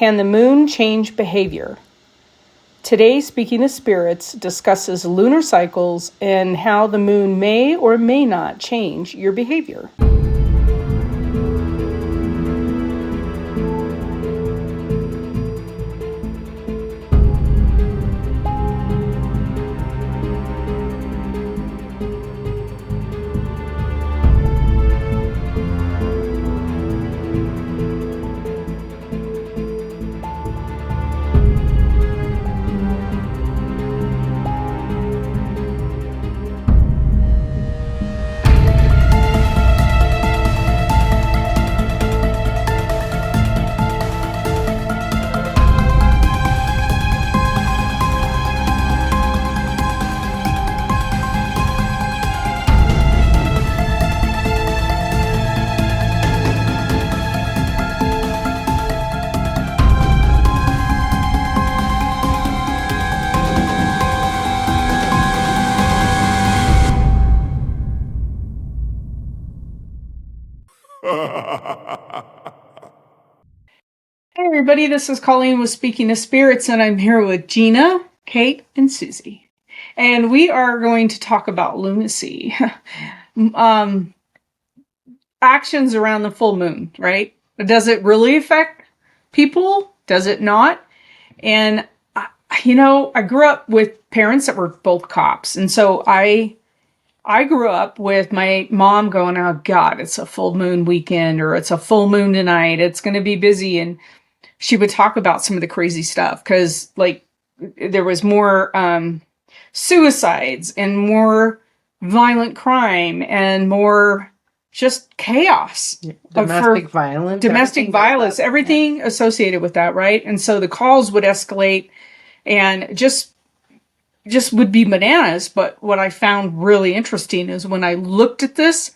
Can the moon change behavior? Today, Speaking of Spirits discusses lunar cycles and how the moon may or may not change your behavior. Hey everybody, this is Colleen with Speaking of Spirits, and I'm here with Gina, Kate, and Susie. And we are going to talk about lunacy. Actions around the full moon, right? Does it really affect people? Does it not? And, I grew up with parents that were both cops. And so I grew up with my mom going, oh God, it's a full moon weekend, or it's a full moon tonight. It's going to be busy. And she would talk about some of the crazy stuff because, like, there was more suicides and more violent crime and more just chaos. Domestic violence. Domestic violence, everything associated with that, right? And so the calls would escalate and just would be bananas. But what I found really interesting is when I looked at this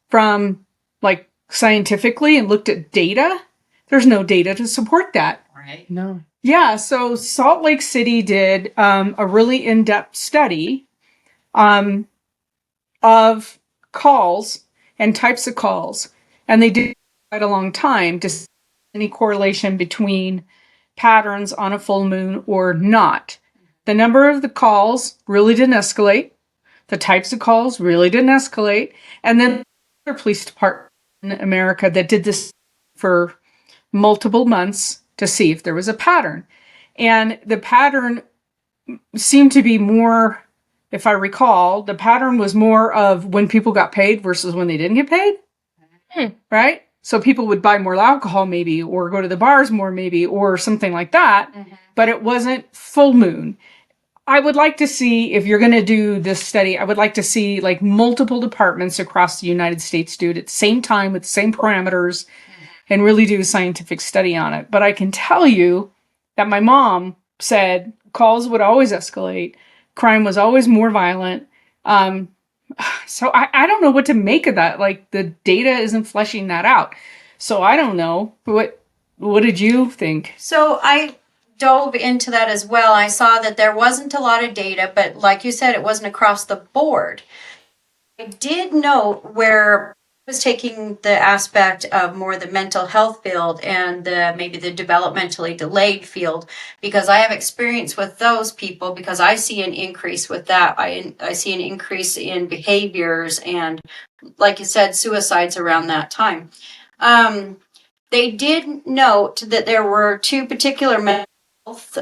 from, like, scientifically and looked at data, there's no data to support that. Right. No. Yeah. So Salt Lake City did a really in-depth study of calls and types of calls. And they did quite a long time to see any correlation between patterns on a full moon or not. The number of the calls really didn't escalate. The types of calls really didn't escalate. And then the police department in America that did this for multiple months to see if there was a pattern. And the pattern seemed to be more, if I recall, the pattern was more of when people got paid versus when they didn't get paid. Right? So people would buy more alcohol maybe, or go to the bars more maybe, or something like that. Mm-hmm. But it wasn't full moon. I would like to see, if you're going to do this study, I would like to see like multiple departments across the United States do it at the same time with the same parameters and really do a scientific study on it. But I can tell you that my mom said calls would always escalate. Crime was always more violent. So I don't know what to make of that. Like, the data isn't fleshing that out. So I don't know. What did you think? So I dove into that as well. I saw that there wasn't a lot of data, but like you said, it wasn't across the board. I did note where I was taking the aspect of more the mental health field and maybe the developmentally delayed field, because I have experience with those people, because I see an increase with that. I see an increase in behaviors and, like you said, suicides around that time. They did note that there were two particular mental health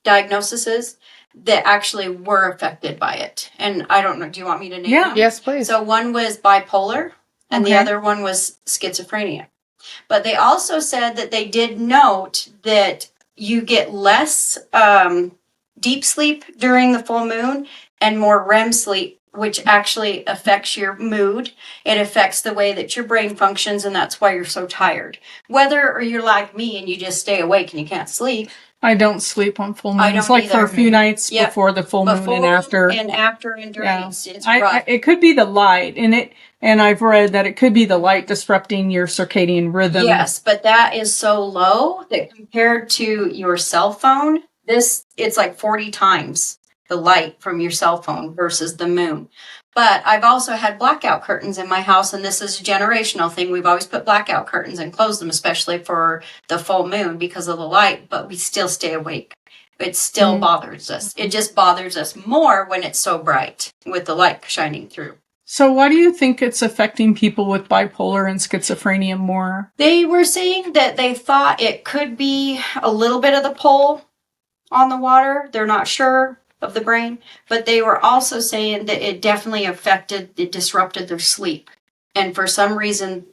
diagnoses that actually were affected by it. And I don't know, do you want me to name them? Yes, please. So one was bipolar and the other one was schizophrenia. But they also said that they did note that you get less deep sleep during the full moon and more REM sleep, which actually affects your mood. It affects the way that your brain functions, and that's why you're so tired. Whether or you're like me and you just stay awake and you can't sleep. I don't sleep on full moon. I don't It's like either. for a few nights before the full moon and after. And after and during. Yeah. It's rough. It could be the light, and I've read that it could be the light disrupting your circadian rhythm. Yes, but that is so low that compared to your cell phone, it's like 40 times the light from your cell phone versus the moon. But I've also had blackout curtains in my house, and this is a generational thing. We've always put blackout curtains and closed them, especially for the full moon because of the light, but we still stay awake. It still bothers us. It just bothers us more when it's so bright with the light shining through. So why do you think it's affecting people with bipolar and schizophrenia more? They were saying that they thought it could be a little bit of the pull on the water. They're not sure of the brain, but they were also saying that it definitely it disrupted their sleep. And for some reason,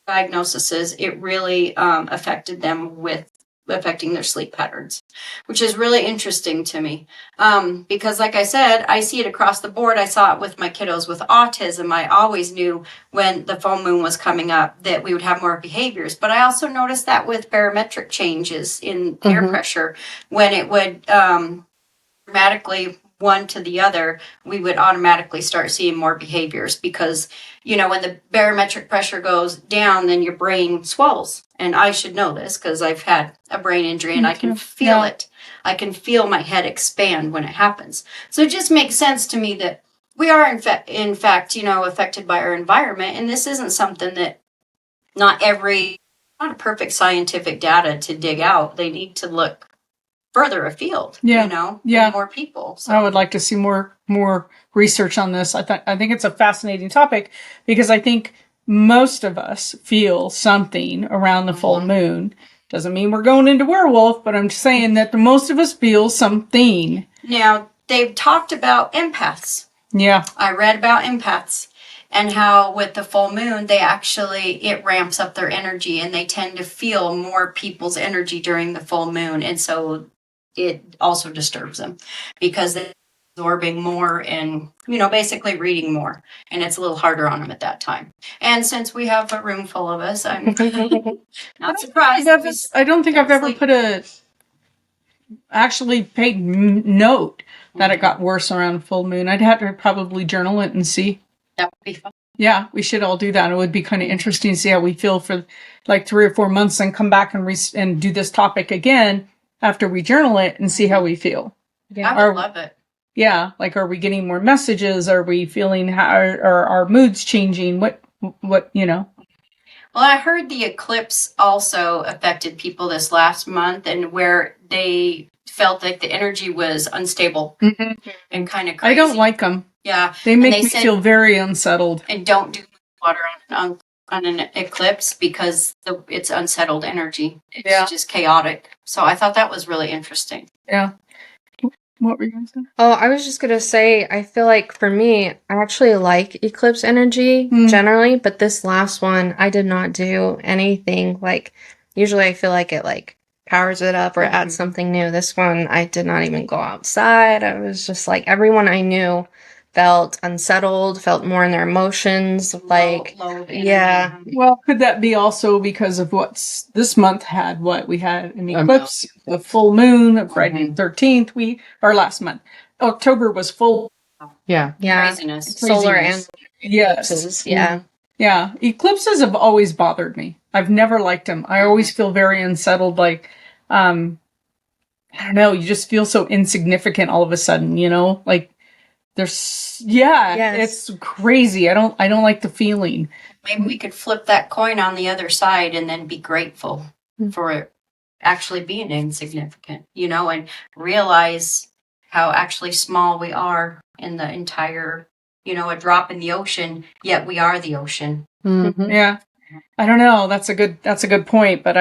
diagnoses, it really affected them with affecting their sleep patterns, which is really interesting to me. Because like I said, I see it across the board. I saw it with my kiddos with autism. I always knew when the full moon was coming up that we would have more behaviors. But I also noticed that with barometric changes in air pressure, when it would dramatically one to the other, we would automatically start seeing more behaviors because, you know, when the barometric pressure goes down, then your brain swells. And I should know this because I've had a brain injury and I can feel it. I can feel my head expand when it happens. So it just makes sense to me that we are, in fact, you know, affected by our environment. And this isn't something that not a perfect scientific data to dig out. They need to look further afield, you know, more people. So I would like to see more research on this. I think it's a fascinating topic because I think most of us feel something around the full moon. Doesn't mean we're going into werewolf, but I'm just saying that the most of us feel something. Now, they've talked about empaths. Yeah. I read about empaths and how with the full moon, it ramps up their energy and they tend to feel more people's energy during the full moon. And so it also disturbs them because they're absorbing more and, you know, basically reading more. And it's a little harder on them at that time. And since we have a room full of us, I'm not surprised. I don't think I've ever actually paid note that it got worse around full moon. I'd have to probably journal it and see. That would be fun. Yeah, we should all do that. It would be kind of interesting to see how we feel for like 3 or 4 months and come back and do this topic again after we journal it and see how we feel. Yeah, I would love it. Yeah, like are we getting more messages? Are we feeling are our moods changing? What you know? Well, I heard the eclipse also affected people this last month and where they felt like the energy was unstable and kind of crazy. I don't like them. Yeah. They make me feel very unsettled. And don't do water on an eclipse because it's unsettled energy. It's just chaotic. So I thought that was really interesting. Yeah. What were you going to say? Oh, I was just going to say, I feel like for me, I actually like eclipse energy generally, but this last one, I did not do anything. Like, usually I feel like it like powers it up or adds something new. This one, I did not even go outside. I was just like, everyone I knew felt unsettled, felt more in their emotions, like, low yeah. Well, could that be also because of what's this month had? What we had an eclipse, the full moon of Friday the 13th. Last month, October was full. Yeah. Craziness. Solar and yes, yeah. Eclipses have always bothered me. I've never liked them. I always feel very unsettled. Like, I don't know. You just feel so insignificant all of a sudden. You know, like. It's crazy. I don't like the feeling. Maybe we could flip that coin on the other side and then be grateful for it actually being insignificant, you know, and realize how actually small we are in the entire, you know, a drop in the ocean, yet we are the ocean. Mm-hmm. Yeah. I don't know. That's a good point. But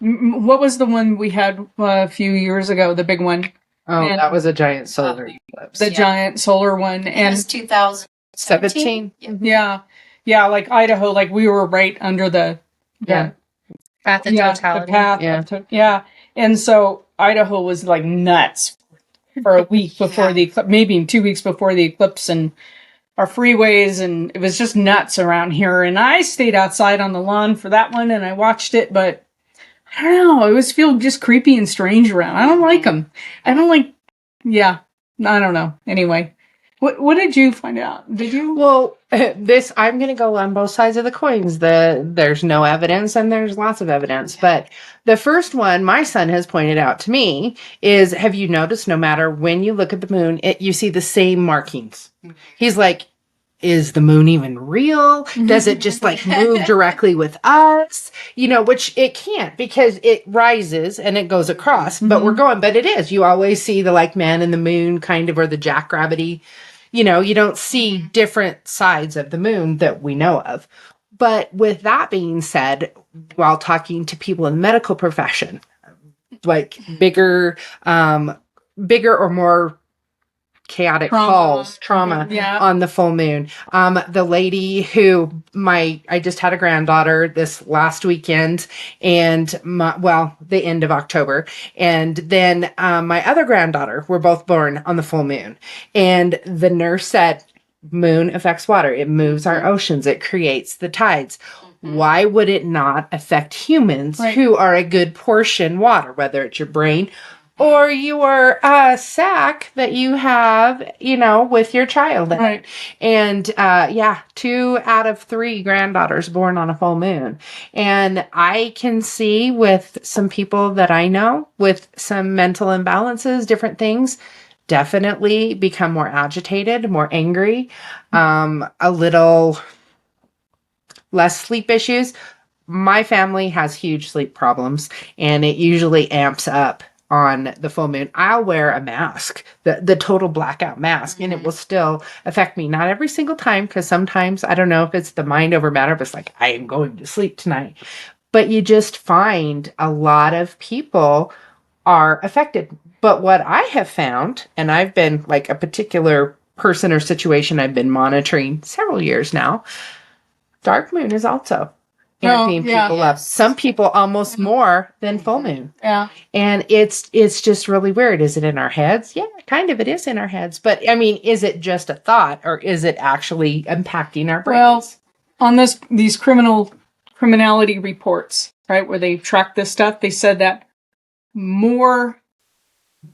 what was the one we had a few years ago? The big one. Oh, that was a giant solar eclipse. The giant solar one. And it was 2017. Yeah. Yeah, like Idaho, like we were right under the path of totality. The path and so Idaho was like nuts for a week before the eclipse, maybe 2 weeks before the eclipse, and our freeways, and it was just nuts around here. And I stayed outside on the lawn for that one, and I watched it, but I don't know. It was feel just creepy and strange around. I don't like them. I don't like. Yeah, I don't know. Anyway, what did you find out? Did you? Well, I'm going to go on both sides of the coins. There's no evidence and there's lots of evidence. But the first one my son has pointed out to me is: have you noticed? No matter when you look at the moon, you see the same markings. He's like, is the moon even real? Does it just like move directly with us? Which it can't, because it rises and it goes across, but but it is. You always see the like man in the moon kind of, or the jackrabbity, you don't see different sides of the moon that we know of. But with that being said, while talking to people in the medical profession, like bigger or more chaotic trauma on the full moon. The lady who I just had a granddaughter this last weekend, and the end of October. And then my other granddaughter were both born on the full moon. And the nurse said, moon affects water. It moves our oceans. It creates the tides. Why would it not affect humans who are a good portion water, whether it's your brain or your sac that you have, with your child. Right. And 2 out of 3 granddaughters born on a full moon. And I can see with some people that I know with some mental imbalances, different things, definitely become more agitated, more angry, a little less sleep issues. My family has huge sleep problems, and it usually amps up on the full moon. I'll wear a mask, the total blackout mask, and it will still affect me. Not every single time, because sometimes, I don't know if it's the mind over matter, but it's like, I am going to sleep tonight. But you just find a lot of people are affected. But what I have found, and I've been like a particular person or situation I've been monitoring several years now, dark moon is also amping people up. Some people almost more than full moon. Yeah. And it's just really weird. Is it in our heads? Yeah, kind of. It is in our heads. But I mean, is it just a thought, or is it actually impacting our brains? Well, on these criminality reports, right, where they track this stuff, they said that more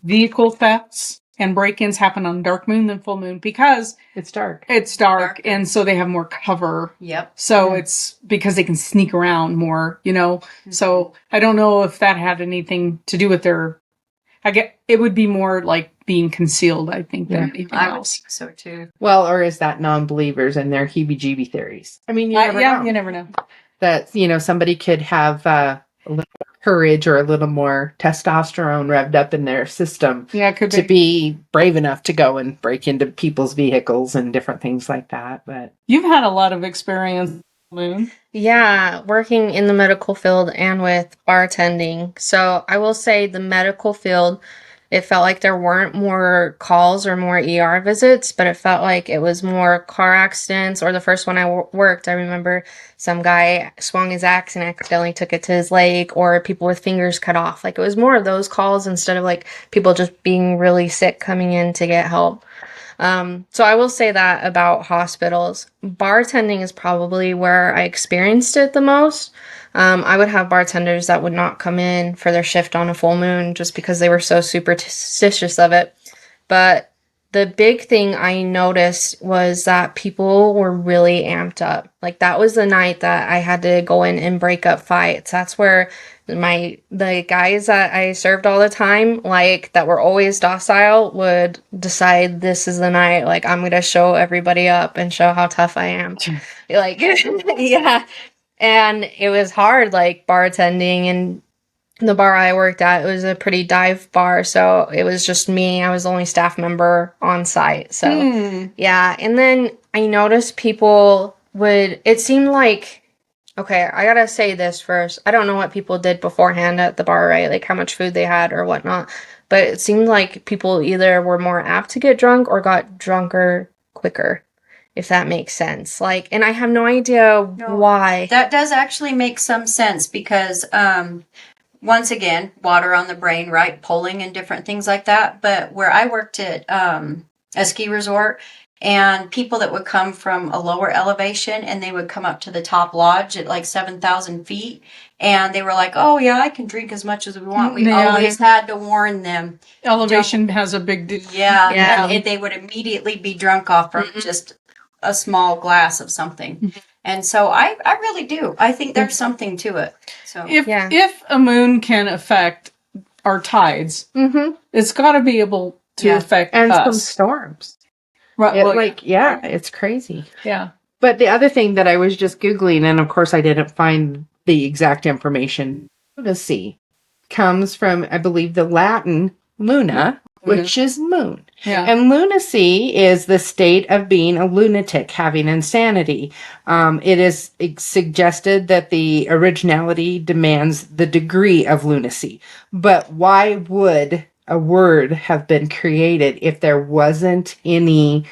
vehicle thefts and break-ins happen on dark moon than full moon because it's dark. It's dark, and so they have more cover. Yep. So it's because they can sneak around more, So I don't know if that had anything to do with their. It would be more like being concealed, I think, than anything else. So too. Well, or is that non-believers and their heebie-jeebie theories? I mean, you never know. You never know. That somebody could have a little courage or a little more testosterone revved up in their system to be brave enough to go and break into people's vehicles and different things like that. But you've had a lot of experience, Moon. Yeah, working in the medical field and with bartending. So I will say the medical field, it felt like there weren't more calls or more ER visits, but it felt like it was more car accidents. Or the first one I worked, I remember some guy swung his axe and accidentally took it to his leg, or people with fingers cut off. Like, it was more of those calls instead of like people just being really sick coming in to get help. So I will say that about hospitals. Bartending is probably where I experienced it the most. I would have bartenders that would not come in for their shift on a full moon just because they were so superstitious of it. But the big thing I noticed was that people were really amped up. Like, that was the night that I had to go in and break up fights. That's where the guys that I served all the time, like, that were always docile, would decide this is the night, like, I'm gonna show everybody up and show how tough I am. Like, yeah. And it was hard, like, bartending, and the bar I worked at, it was a pretty dive bar, so it was just me. I was the only staff member on site. So, yeah. And then I noticed people it seemed like, okay, I gotta say this first. I don't know what people did beforehand at the bar, right? Like, how much food they had or whatnot. But it seemed like people either were more apt to get drunk or got drunker quicker, if that makes sense. Like, and I have no idea why. That does actually make some sense because, once again, water on the brain, right? Polling and different things like that. But where I worked at a ski resort, and people that would come from a lower elevation and they would come up to the top lodge at like 7,000 feet. And they were like, oh, yeah, I can drink as much as we want. We always had to warn them. Elevation has a big deal. Yeah. And they would immediately be drunk off from just a small glass of something. And so I really do. I think there's something to it. So if a moon can affect our tides, it's got to be able to affect us. And some storms. Right. It, Well, like, yeah, it's crazy. yeah. But the other thing that I was just Googling, and of course I didn't find the exact information, lunacy comes from, I believe, the Latin luna, which is moon. Yeah. And lunacy is the state of being a lunatic, having insanity. It is suggested that the originality demands the degree of lunacy. But why would a word have been created if there wasn't any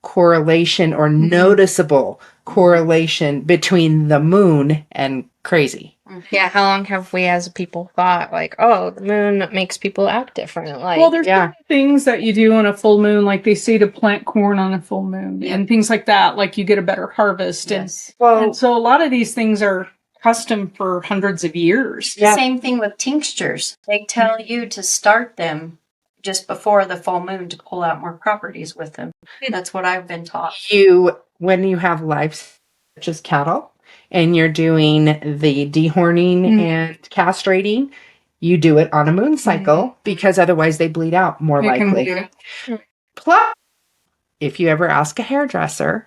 correlation or noticeable correlation between the moon and crazy? Yeah, how long have we as a people thought, like, oh, the moon makes people act different? Like, Well, there's Yeah. things that you do on a full moon, like they say to plant corn on a full moon Yep. and things like that, like you get a better harvest. Yes. Well, And so a lot of these things are custom for hundreds of years. Yeah. Same thing with tinctures. They tell you to start them just before the full moon to pull out more properties with them. That's what I've been taught. when you have livestock such as cattle and you're doing the dehorning and castrating, you do it on a moon cycle because otherwise they bleed out more It can likely. be- Plus, if you ever ask a hairdresser,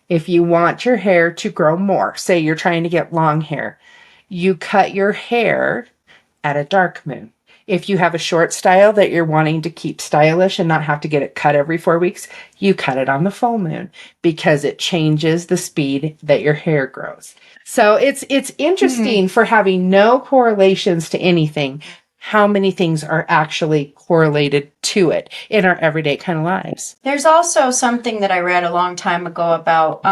if you want your hair to grow more, say you're trying to get long hair, you cut your hair at a dark moon. If you have a short style that you're wanting to keep stylish and not have to get it cut every 4 weeks, you cut it on the full moon because it changes the speed that your hair grows. So it's interesting for having no correlations to anything, how many things are actually correlated to it in our everyday kind of lives. There's also something that I read a long time ago about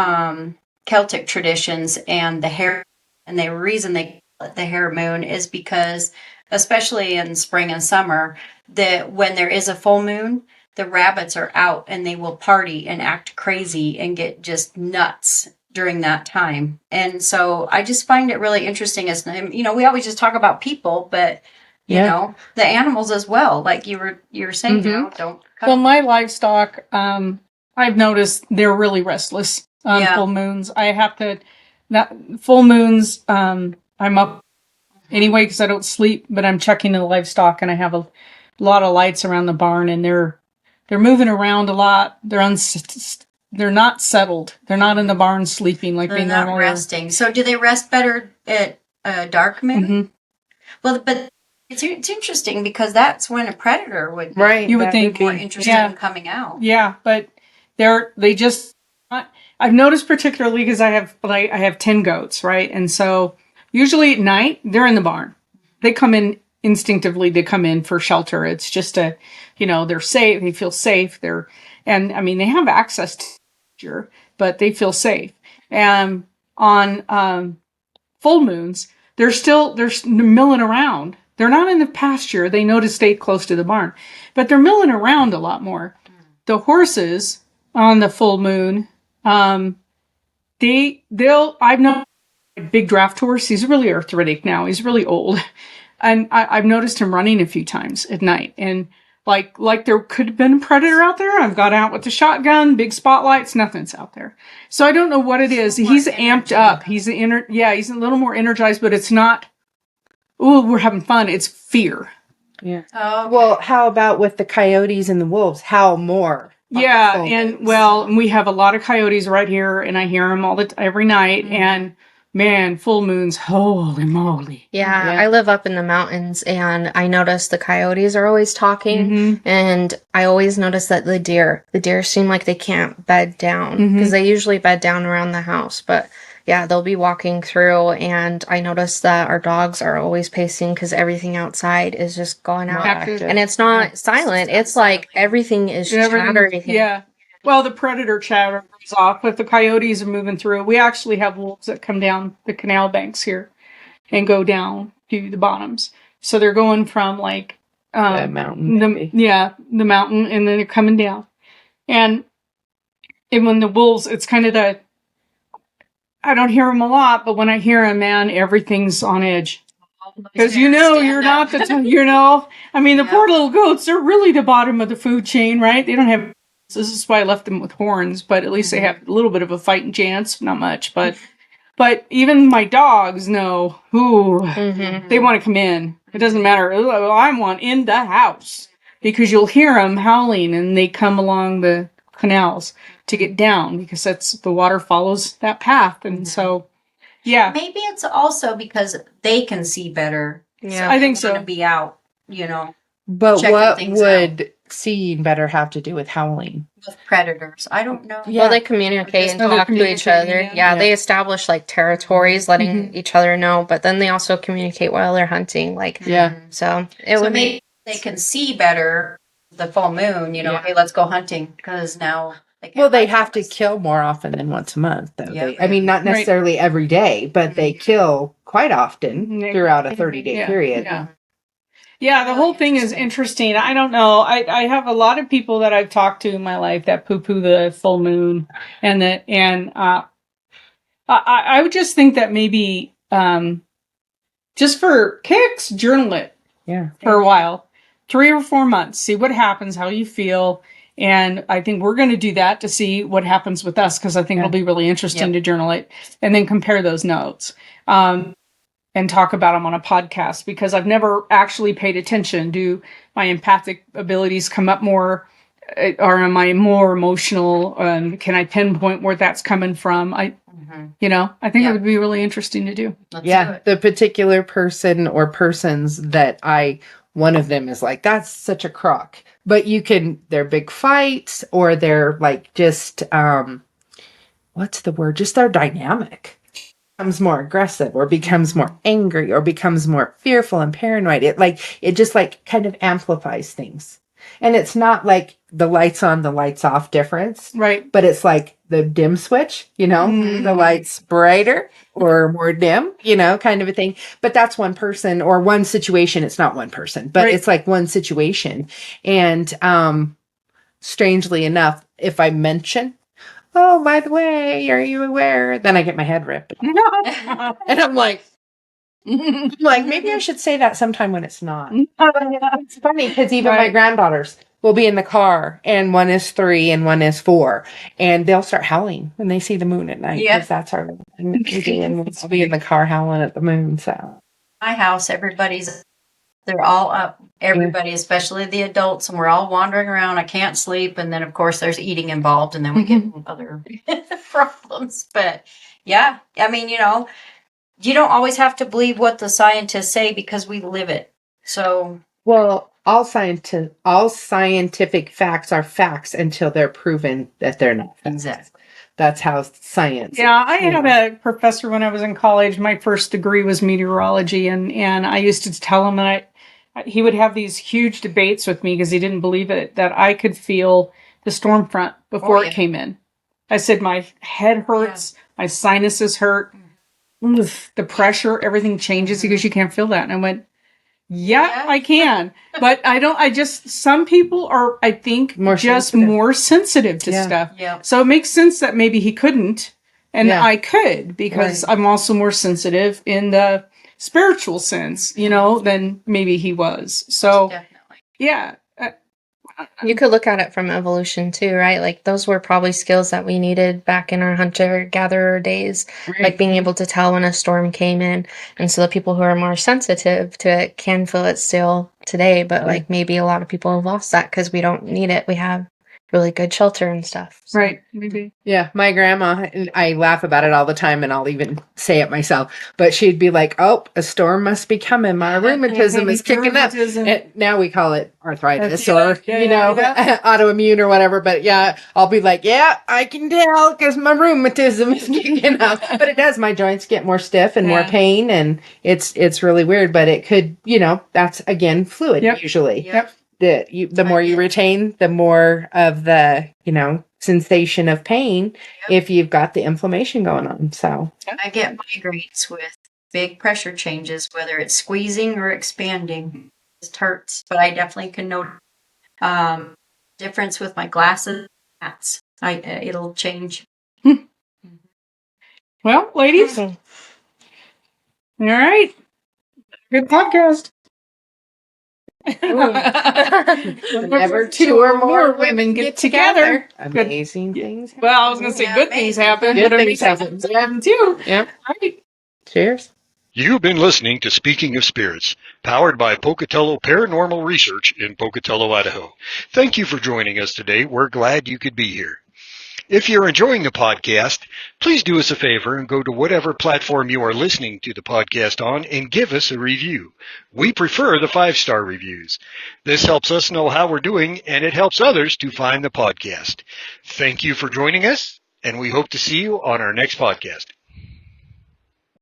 Celtic traditions and the hair. And the reason they call it the hair moon is because, especially in spring and summer, that when there is a full moon, the rabbits are out and they will party and act crazy and get just nuts during that time. And so I just find it really interesting. As we always just talk about people, but the animals as well. Like you were saying, don't cut. Well, my livestock, I've noticed they're really restless on full moons. I have to, that full moons, I'm up anyway because I don't sleep, but I'm checking the livestock and I have a lot of lights around the barn and they're moving around a lot. They're not settled. They're not in the barn sleeping like They're they not normally are. resting. So do they rest better at dark moon? Mm-hmm. Well, but it's interesting because that's when a predator would be Right. You would that think be- more interested in coming out. Yeah, but they just. I've noticed particularly because I have 10 goats, right? And so usually at night they're in the barn. They come in instinctively. They come in for shelter. It's just they're safe. They feel safe. They have access to nature, but they feel safe. And on full moons, they're milling around. They're not in the pasture. They know to stay close to the barn, but they're milling around a lot more. The horses on the full moon, I've known a big draft horse. He's really arthritic now. He's really old. And I've noticed him running a few times at night. And like there could have been a predator out there. I've got out with the shotgun, big spotlights, nothing's out there. So I don't know what it is. He's amped up. He's a little more energized, but it's not, ooh, we're having fun. It's fear. Yeah. Oh, okay. Well, how about with the coyotes and the wolves? How more? Yeah, full and moons? we have a lot of coyotes right here, and I hear them every night. And man, full moons, holy moly! yeah, Yeah. I live up in the mountains, and I notice the coyotes are always talking, and I always notice that the deer seem like they can't bed down because they usually bed down around the house, but yeah, they'll be walking through, and I notice that our dogs are always pacing because everything outside is just going out. Active. And it's not silent. It's like everything is chattering. Yeah. Well, the predator chatter goes off, but the coyotes are moving through. We actually have wolves that come down the canal banks here and go down to the bottoms. So they're going from like The mountain. the mountain, and then they're coming down. And when the wolves, it's kind of I don't hear them a lot, but when I hear them, man, everything's on edge. Because you're not the the poor little goats, they're really the bottom of the food chain, right? They don't have, this is why I left them with horns, but at least they have a little bit of a fighting chance, not much, but even my dogs know who they want to come in. It doesn't matter. I want in the house because you'll hear them howling and they come along the canals to get down because the water follows that path. And so, yeah. Maybe it's also because they can see better. Yeah. I think so. To be out, you know, But checking what things would seeing better have to do with howling? with predators. I don't know. Yeah. Well, they communicate and They're talk to each other. communicating, Yeah, yeah. they establish like territories, letting each other know, but then they also communicate while they're hunting. Like, Yeah. so it So would maybe they can see better the full moon, you know, Yeah. hey, let's go hunting because now they Well, they have hide to from us. kill more often than once a month, though. Yeah. I mean, not necessarily every day, but they kill quite often Mhm. throughout a 30-day Yeah. period. Yeah. Yeah, the Really whole thing is interesting. I don't know. I have a lot of people that I've talked to in my life that poo-poo the full moon, and I would just think that maybe just for kicks, journal it Yeah. for a while, 3 or 4 months, see what happens, how you feel, and I think we're going to do that to see what happens with us because I think it'll be really interesting to journal it and then compare those notes. And talk about them on a podcast because I've never actually paid attention. Do my empathic abilities come up more, or am I more emotional? Can I pinpoint where that's coming from? I think it would be really interesting to do. Let's do Yeah. it. The particular person or persons that one of them is like, that's such a crock. But they're big fights or they're like just, what's the word? Just they're dynamic. Becomes more aggressive or becomes more angry or becomes more fearful and paranoid. It just like kind of amplifies things. And it's not like the lights on, the lights off difference. Right. But it's like the dim switch, the lights brighter or more dim, kind of a thing. But that's one person or one situation. It's not one person, but it's like one situation. And strangely enough, if I mention, oh, by the way, are you aware? Then I get my head ripped. And I'm like, maybe I should say that sometime when it's not. It's funny because even my granddaughters will be in the car and one is 3 and one is 4 and they'll start howling when they see the moon at night because that's our and we'll be in the car howling at the moon. So My house, they're all up. Everybody, especially the adults, and we're all wandering around. I can't sleep. And then, of course, there's eating involved, and then we get other problems. But yeah, I mean, you don't always have to believe what the scientists say because we live it. So, well, all scientific facts are facts until they're proven that they're not facts. exactly. That's how science. Yeah, I had a professor when I was in college. My first degree was meteorology, and I used to tell him that he would have these huge debates with me because he didn't believe it, that I could feel the storm front before it came in. I said, my head hurts, my sinuses hurt, the pressure, everything changes because you can't feel that. And I went, yeah, I can. But some people are, I think, more sensitive to stuff. Yeah. So it makes sense that maybe he couldn't and I could because I'm also more sensitive in the spiritual sense, than maybe he was. So, Definitely. Yeah. You could look at it from evolution too, right? Like those were probably skills that we needed back in our hunter-gatherer days, like being able to tell when a storm came in. And so the people who are more sensitive to it can feel it still today, but like maybe a lot of people have lost that because we don't need it. We have really good shelter and stuff. So. Right. Maybe. Yeah, my grandma, I laugh about it all the time and I'll even say it myself, but she'd be like, oh, a storm must be coming. My rheumatism is kicking up. And now we call it arthritis or, autoimmune or whatever. But yeah, I'll be like, yeah, I can tell because my rheumatism is kicking up. But it does. My joints get more stiff and more pain and it's really weird. But it could, that's again, fluid usually. Yep. The more you retain, the more of the, sensation of pain if you've got the inflammation going on. So I get migraines with big pressure changes, whether it's squeezing or expanding. It just hurts, but I definitely can note difference with my glasses. It'll change. Well, ladies, all right, good podcast. Whenever 2 or more women get together, amazing things happen. Well, I was going to say good things happen. Good things happen. Too. Yep. All right. Cheers. You've been listening to Speaking of Spirits, powered by Pocatello Paranormal Research in Pocatello, Idaho. Thank you for joining us today. We're glad you could be here. If you're enjoying the podcast, please do us a favor and go to whatever platform you are listening to the podcast on and give us a review. We prefer the 5-star reviews. This helps us know how we're doing, and it helps others to find the podcast. Thank you for joining us, and we hope to see you on our next podcast.